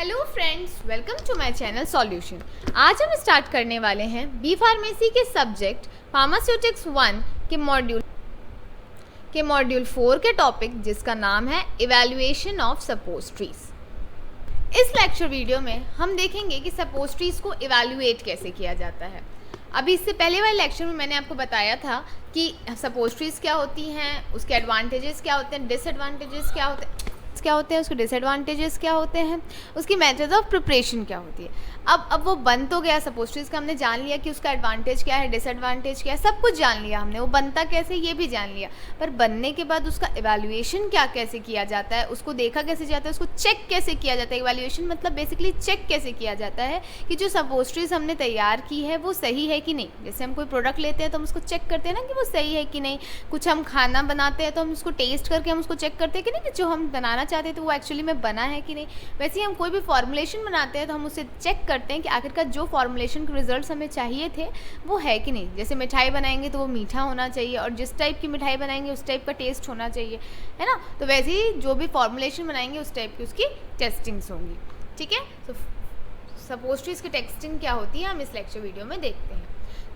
Hello friends, welcome to my channel solution. आज हम start करने वाले हैं बी फार्मेसी के सब्जेक्ट फार्मास्यूटिक्स 1 के मॉड्यूल 4 के टॉपिक जिसका नाम है इवैल्यूएशन ऑफ सपोस्ट्रीज। इस लेक्चर वीडियो में हम देखेंगे कि सपोस्ट्रीज को इवैल्यूएट कैसे किया जाता है। अभी इससे पहले वाले लेक्चर में मैंने आपको बताया था कि सपोस्ट्रीज क्या होती हैं, उसके एडवांटेजेस क्या होते हैं, डिसएडवांटेजेस क्या होते हैं, उसके डिसएडवांटेजेस क्या होते हैं, उसकी मेथड ऑफ प्रिपरेशन क्या होती है। अब वो बन तो गया सपोस्ट्रीज का, हमने जान लिया कि उसका एडवांटेज क्या है, डिसएडवांटेज क्या है, सब कुछ जान लिया हमने। वो बनता कैसे ये भी जान लिया, पर बनने के बाद उसका इवैल्यूएशन क्या कैसे किया जाता है, उसको देखा कैसे जाता है, उसको चेक कैसे किया जाता है। इवैल्यूएशन मतलब बेसिकली चेक कैसे किया जाता है कि जो सपोस्ट्रीज हमने तैयार की है वो सही है कि नहीं। जैसे हम कोई प्रोडक्ट लेते हैं तो हम उसको चेक करते हैं ना कि वो सही है कि नहीं। कुछ हम खाना बनाते हैं तो हम उसको टेस्ट करके हम उसको चेक करते हैं कि नहीं कि जो हम बनाना चाहते हैं तो वो एक्चुअली में बना है कि नहीं। वैसे ही हम कोई भी फॉर्मुलेशन बनाते हैं तो हम उसे चेक करते हैं कि आखिरकार जो फॉर्मुलेशन के रिजल्ट्स हमें चाहिए थे वो है कि नहीं। जैसे मिठाई बनाएंगे तो वो मीठा होना चाहिए और जिस टाइप की मिठाई बनाएंगे उस टाइप का टेस्ट होना चाहिए, है ना। तो वैसे ही जो भी फॉर्मुलेशन बनाएंगे उस टाइप की उसकी टेस्टिंग्स होंगी, ठीक है। तो सपोस्ट्रीज की टेस्टिंग क्या होती है हम इस लेक्चर वीडियो में देखते हैं,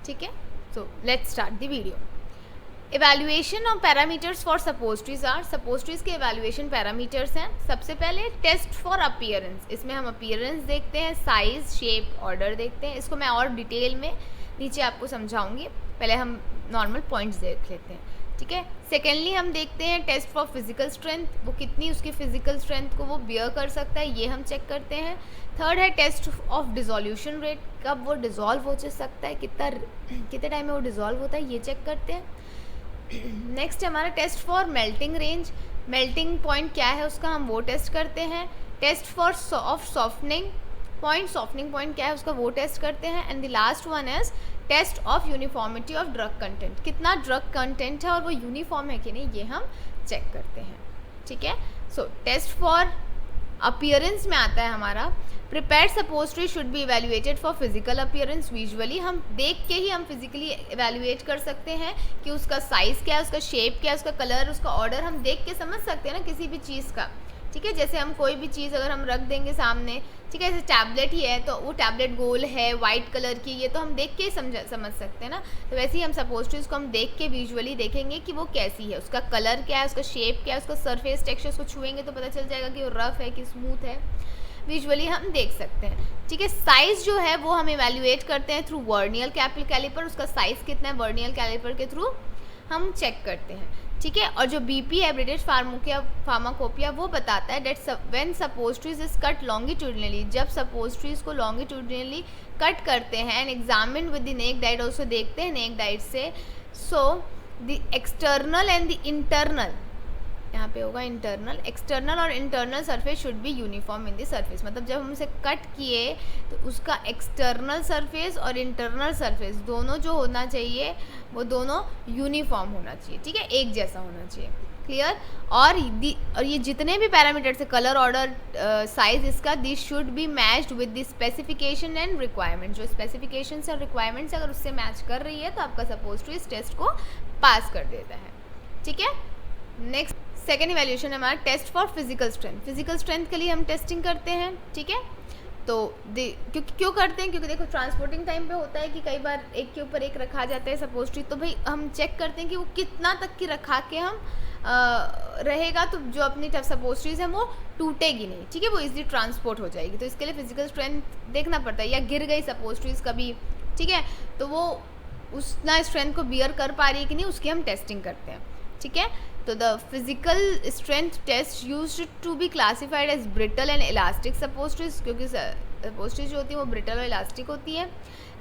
ठीक है। So let's start the video. Evaluation of parameters for suppositories are. Suppositories के इवैल्यूएशन पैरामीटर्स हैं। सबसे पहले टेस्ट फॉर अपीयरेंस। इसमें हम अपीयरेंस देखते हैं, साइज, शेप, ऑर्डर देखते हैं। इसको मैं और डिटेल में नीचे आपको समझाऊंगी, पहले हम नॉर्मल पॉइंट्स देख लेते हैं, ठीक है। सेकेंडली हम देखते हैं टेस्ट फॉर फिजिकल स्ट्रेंथ, वो कितनी उसकी फिजिकल स्ट्रेंथ को वो बियर कर सकता है, ये हम चेक करते हैं। थर्ड है टेस्ट ऑफ डिसोल्यूशन रेट, कब वो डिज़ोल्व हो सकता है, कितने टाइम में वो डिज़ोल्व होता है, ये चेक करते हैं। नेक्स्ट हमारा test for melting range, melting point क्या है उसका हम वो टेस्ट करते हैं। Test for of softening point क्या है उसका वो टेस्ट करते हैं। And the last one is test of uniformity of drug content, कितना ड्रग कंटेंट है और वो यूनिफॉर्म है कि नहीं, ये हम चेक करते हैं, ठीक है। सो टेस्ट फॉर अपीयरेंस में आता है हमारा prepared suppository should be evaluated for physical appearance. Visually हम देख के ही हम फिजिकली इवैल्यूएट कर सकते हैं कि उसका साइज़ क्या है, उसका शेप क्या है, उसका कलर, उसका ऑर्डर हम देख के समझ सकते हैं ना किसी भी चीज़ का, ठीक है। जैसे हम कोई भी चीज़ अगर हम रख देंगे सामने, ठीक है, जैसे टैबलेट ही है तो वो टैबलेट गोल है, वाइट कलर की, ये तो हम देख के ही समझ सकते हैं ना। तो वैसे ही हम सपोस्ट्रीज को हम देख के विजुअली देखेंगे कि वो कैसी है, उसका कलर क्या है, उसका शेप क्या है, उसका सरफेस टेक्सचर, उसको छुएंगे तो पता चल जाएगा कि वो रफ है कि स्मूथ है, विजुअली हम देख सकते हैं, ठीक है। साइज़ जो है वो हम इवैल्यूएट करते हैं थ्रू वर्नियर कैलिपर, उसका साइज़ कितना है वर्नियर कैलिपर के थ्रू हम चेक करते हैं, ठीक है। और जो बीपी है ब्रिटिश फार्माकोपिया वो बताता है that when suppositories is cut longitudinally, जब सपोस्ट्रीज को लॉन्गिट्यूडनली कट करते हैं and examine with the naked eye, also देखते हैं नेक डाइट से। So the external and the internal, यहाँ पे होगा इंटरनल, एक्सटर्नल और internal surface should be uniform in the surface. मतलब जब हम उसे कट किए तो उसका एक्सटर्नल सरफेस और इंटरनल सरफेस दोनों जो होना चाहिए वो दोनों यूनिफॉर्म होना चाहिए, ठीक है, एक जैसा होना चाहिए, क्लियर। और ये जितने भी पैरामीटर्स है, कलर, ऑर्डर, साइज, इसका this should be matched with the specification and requirement. जो स्पेसिफिकेशंस और रिक्वायरमेंट्स अगर उससे मैच कर रही है तो आपका सपोस्ट्री इस टेस्ट को पास कर देता है, ठीक है। नेक्स्ट सेकेंड इवैल्यूएशन है हमारा test for physical strength. Physical strength के लिए हम टेस्टिंग करते हैं, ठीक है। तो क्यों करते हैं, क्योंकि देखो ट्रांसपोर्टिंग टाइम पे होता है कि कई बार एक के ऊपर एक रखा जाता है सपोस्ट्री, तो भाई हम चेक करते हैं कि वो कितना तक की रखा के हम रहेगा, तो जो अपनी सपोस्ट्रीज हैं वो टूटेगी नहीं, ठीक है, वो इजीली ट्रांसपोर्ट हो जाएगी। तो इसके लिए फिजिकल स्ट्रेंथ देखना पड़ता है, या गिर गई सपोस्ट्रीज कभी, ठीक है, तो वो उतना स्ट्रेंथ को बियर कर पा रही है कि नहीं, उसकी हम टेस्टिंग करते हैं, ठीक है। तो the physical strength test used to be classified as brittle and elastic suppositories, क्योंकि सपोस्ट्रीज जो होती है वो ब्रिटल और इलास्टिक होती है।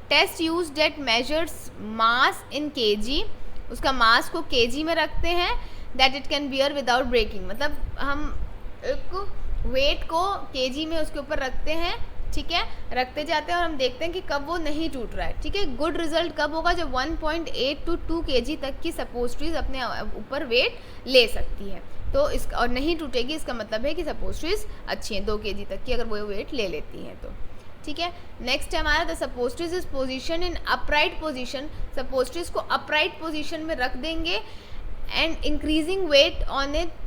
Test use that measures mass in KG, उसका मास को केजी में रखते हैं, that it can bear without breaking. मतलब हम एक वेट को केजी में उसके ऊपर रखते हैं, ठीक है, रखते जाते हैं और हम देखते हैं कि कब वो नहीं टूट रहा है, ठीक है। गुड रिजल्ट कब होगा, जब 1.8 to 2 kg तक की सपोस्ट्रीज अपने ऊपर वेट ले सकती है, तो इसका और नहीं टूटेगी, इसका मतलब है कि सपोस्ट्रीज अच्छी हैं, 2 kg तक की अगर वो वेट ले लेती हैं तो, ठीक है। नेक्स्ट है हमारा the suppositories is position in upright position. Suppositories को अपराइट पोजीशन में रख देंगे and increasing weight on it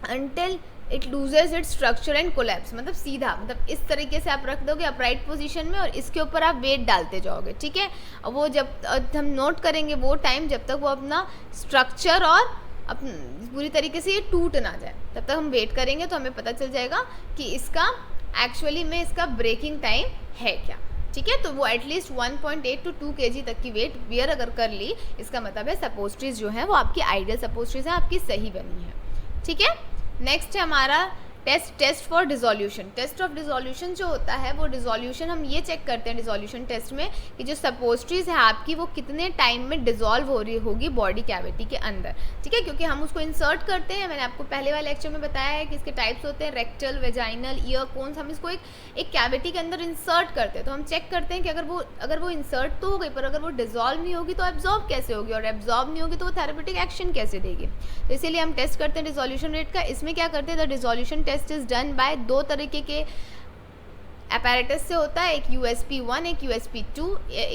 until it loses its structure and collapse, मतलब सीधा, मतलब इस तरीके से आप रख दोगे अपराइट पोजीशन में और इसके ऊपर आप वेट डालते जाओगे, ठीक है। और वो जब हम नोट करेंगे वो टाइम जब तक वो अपना स्ट्रक्चर और पूरी तरीके से ये टूट ना जाए, तब तक हम वेट करेंगे, तो हमें पता चल जाएगा कि इसका एक्चुअली में इसका ब्रेकिंग टाइम है क्या, ठीक है। तो वो एटलीस्ट 1.8 to 2 kg तक की वेट बियर अगर कर ली, इसका मतलब है सपोस्ट्रीज जो है वो आपकी आइडियल सपोस्ट्रीज है, आपकी सही बनी है, ठीक है। नेक्स्ट है हमारा test for dissolution. Test of dissolution जो होता है वो डिसोल्यूशन हम ये चेक करते हैं डिसोल्यूशन टेस्ट में कि जो सपोस्ट्रीज है आपकी वो कितने टाइम में डिसॉल्व हो रही होगी बॉडी कैविटी के अंदर, ठीक है। क्योंकि हम उसको इंसर्ट करते हैं, मैंने आपको पहले वाले लेक्चर में बताया है कि इसके टाइप्स होते हैं रेक्टल, वेजाइनल, ईयर कोन्स। हम इसको एक कैविटी के अंदर इंसर्ट करते हैं, तो हम चेक करते हैं कि अगर वो इंसर्ट तो हो गई, पर अगर वो डिसॉल्व नहीं होगी तो एब्जॉर्ब कैसे होगी, और एब्जॉर्ब नहीं होगी तो वो थेरेपेटिक एक्शन कैसे देगी। तो इसीलिए हम टेस्ट करते हैं डिसोल्यूशन रेट का। इसमें क्या करते हैं, the dissolution test is done by दो तरीके के अपैरेटस से होता है, एक USP1 एक USP2।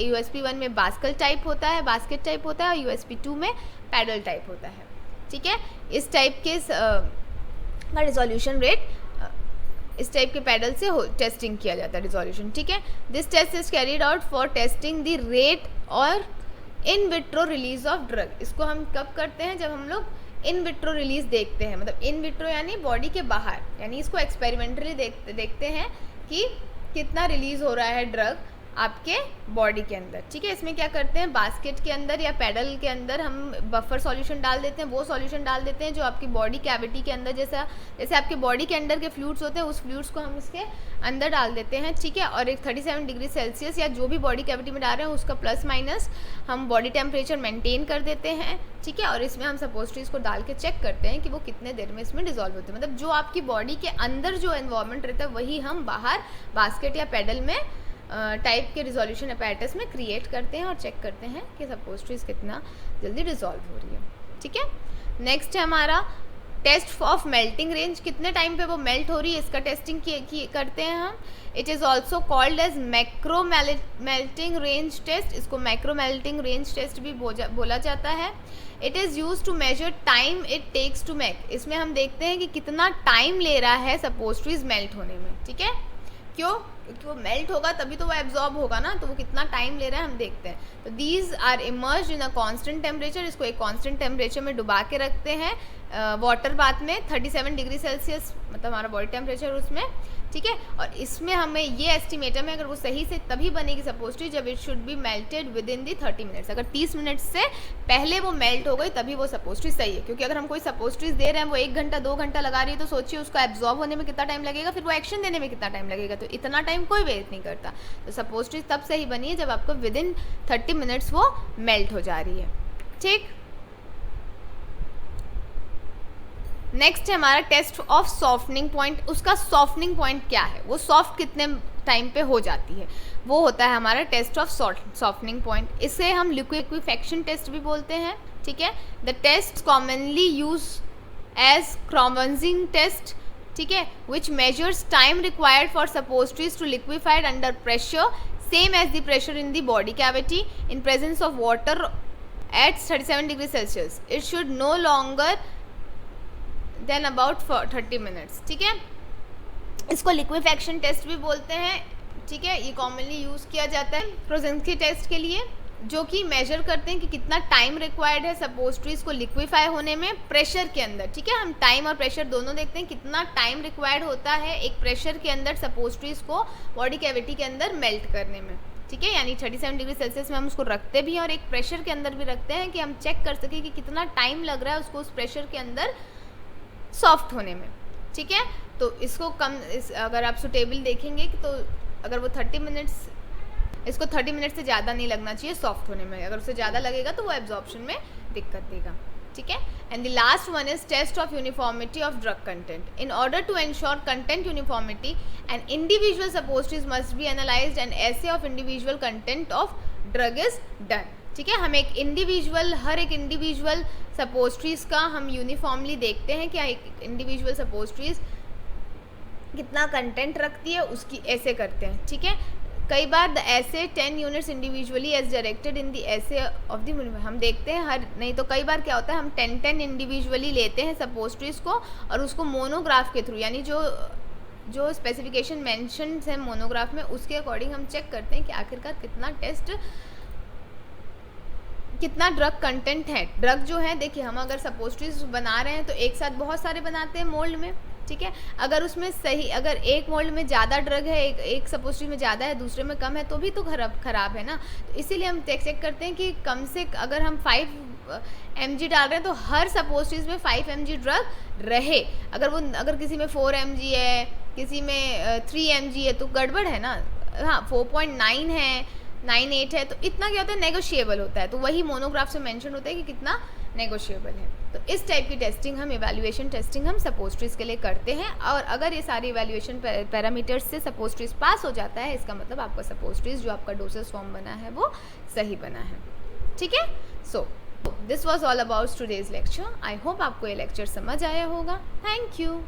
USP1 में बास्केट टाइप होता है और USP2 में पैडल टाइप होता है, ठीक है। इस टाइप के का रिजोल्यूशन रेट इस टाइप के पैडल से टेस्टिंग किया जाता है रिजोल्यूशन, ठीक है। This test is carried out for testing the rate और in vitro release of drug. इसको हम कब करते हैं, जब हम लोग इन विट्रो रिलीज देखते हैं, मतलब इन विट्रो यानी बॉडी के बाहर, यानी इसको एक्सपेरिमेंटली देखते हैं कि कितना रिलीज हो रहा है ड्रग आपके बॉडी के अंदर, ठीक है। इसमें क्या करते हैं, बास्केट के अंदर या पैडल के अंदर हम बफर सॉल्यूशन डाल देते हैं, वो सॉल्यूशन डाल देते हैं जो आपकी बॉडी कैविटी के अंदर, जैसे आपके बॉडी के अंदर के फ्लूइड्स होते हैं उस फ्लूइड्स को हम इसके अंदर डाल देते हैं, ठीक है। और एक 37 डिग्री सेल्सियस या जो भी बॉडी कैविटी में डाल रहे हैं उसका प्लस माइनस हम बॉडी टेम्परेचर मेंटेन कर देते हैं, ठीक है। और इसमें हम सपोस्ट्रीज को डाल के चेक करते हैं कि वो कितने देर में इसमें डिसॉल्व होते हैं, मतलब जो आपकी बॉडी के अंदर जो एनवायरनमेंट रहता है वही हम बाहर बास्केट या पैडल में टाइप के रिजोल्यूशन अपैरेटस में क्रिएट करते हैं और चेक करते हैं कि सपोस्ट्रीज कितना जल्दी डिसॉल्व हो रही है, ठीक है। नेक्स्ट है हमारा टेस्ट ऑफ मेल्टिंग रेंज, कितने टाइम पे वो मेल्ट हो रही है इसका टेस्टिंग करते हैं हम। It is also called as macro melting range test, इसको मैक्रो मेल्टिंग रेंज टेस्ट भी बोला जाता है। It is use to measure time it takes to make, इसमें हम देखते हैं कि कितना टाइम ले रहा है सपोस्ट्रीज मेल्ट होने में, ठीक है। क्यों, क्योंकि वो मेल्ट होगा तभी तो वो एब्जॉर्ब होगा ना, तो वो कितना टाइम ले रहा है हम देखते हैं। तो these are immersed in a constant temperature, इसको एक कांस्टेंट टेम्परेचर में डुबा के रखते हैं वाटर बाथ में 37 डिग्री सेल्सियस, मतलब हमारा बॉडी टेम्परेचर उसमें, ठीक है। और इसमें हमें ये एस्टिमेट है अगर वो सही से तभी बनेगी सपोस्ट्री जब it should be melted with in the 30 minutes, अगर 30 मिनट से पहले वो मेल्ट हो गई तभी वो सपोस्ट्री सही है। क्योंकि अगर हम कोई सपोस्ट्रीज दे रहे हैं वो 1 घंटा 2 घंटा लगा रही है, तो सोचिए उसका एब्जॉर्ब होने में कितना टाइम लगेगा, फिर वो एक्शन देने में कितना टाइम लगेगा, तो इतना टाइम कोई वेट नहीं करता। तो सपोस्ट्रीज तब सही बनी है जब आपको विद इन 30 मिनट्स वो मेल्ट हो जा रही है, ठीक। नेक्स्ट है हमारा टेस्ट ऑफ सॉफ्टनिंग पॉइंट। उसका सॉफ्टनिंग पॉइंट क्या है, वो सॉफ्ट कितने टाइम पे हो जाती है, वो होता है हमारा टेस्ट ऑफ सॉफ्टनिंग पॉइंट। इसे हम लिक्विफेक्शन टेस्ट भी बोलते हैं, ठीक है। The test commonly use as क्रोमेंजिंग टेस्ट, ठीक है, which measures time required for suppositories to liquefied under pressure same as the pressure in the body cavity in presence of water at 37 degree Celsius. It should no longer than about 30 minutes, ठीक है। इसको liquefaction test भी बोलते हैं, ठीक है। ये commonly use किया जाता है क्रोजेंस्की टेस्ट के लिए, जो कि मेजर करते हैं कि कितना टाइम रिक्वायर्ड है सपोस्ट्रीज को लिक्विफाई होने में प्रेशर के अंदर, ठीक है। हम टाइम और प्रेशर दोनों देखते हैं, कितना टाइम रिक्वायर्ड होता है एक प्रेशर के अंदर सपोस्ट्रीज को बॉडी कैविटी के अंदर मेल्ट करने में, ठीक है। यानी 37 डिग्री सेल्सियस में हम उसको रखते भी हैं और एक प्रेशर के अंदर भी रखते हैं कि हम चेक कर सकें कि कितना टाइम लग रहा है उसको उस प्रेशर के अंदर सॉफ्ट होने में, ठीक है। तो इसको अगर आप सुटेबल देखेंगे तो अगर वो 30 मिनट्स, इसको 30 मिनट से ज़्यादा नहीं लगना चाहिए सॉफ्ट होने में, अगर उससे ज़्यादा लगेगा तो वो एब्जॉर्प्शन में दिक्कत देगा, ठीक है। And the last one is test of uniformity of drug content. In order to ensure content uniformity and individual suppositories must be analysed and assay of individual content of drug is done, ठीक है। हम हर एक individual सपोस्ट्रीज का हम uniformly देखते हैं कि एक इंडिविजुअल सपोस्ट्रीज कितना कंटेंट रखती है उसकी ऐसे करते हैं, ठीक है। कई बार द ऐसे 10 units individually as directed in the ऐसे ऑफ द, हम देखते हैं हर, नहीं तो कई बार क्या होता है हम 10 इंडिविजुअली लेते हैं सपोस्ट्रीज को और उसको मोनोग्राफ के थ्रू, यानी जो स्पेसिफिकेशन मेंशन है मोनोग्राफ में उसके अकॉर्डिंग हम चेक करते हैं कि आखिरकार कितना ड्रग कंटेंट है। ड्रग जो है देखिए, हम अगर सपोस्ट्रीज बना रहे हैं तो एक साथ बहुत सारे बनाते हैं मोल्ड में, ठीक है। अगर उसमें सही, अगर एक मोल्ड में ज़्यादा ड्रग है, एक सपोस्ट्री में ज़्यादा है, दूसरे में कम है, तो भी तो खराब है ना। तो इसीलिए हम चेक करते हैं कि कम से, अगर हम 5 mg डाल रहे हैं तो हर सपोस्ट्रीज में 5 mg ड्रग रहे। अगर किसी में 4 mg है, किसी में 3 mg है तो गड़बड़ है ना। हाँ, 4.9 है, 9.8 है, तो इतना क्या होता है, नेगोशिएबल होता है। तो वही मोनोग्राफ से मेंशन होता है कि कितना नेगोशिएबल है। तो इस टाइप की टेस्टिंग हम, इवैल्यूएशन टेस्टिंग हम सपोस्ट्रीज के लिए करते हैं। और अगर ये सारी इवैल्यूएशन पैरामीटर्स से सपोस्ट्रीज पास हो जाता है, इसका मतलब आपका सपोस्ट्रीज जो आपका डोसेज फॉर्म बना है वो सही बना है, ठीक है। So this was all about today's lecture. I hope आपको ये लेक्चर समझ आया होगा। Thank you.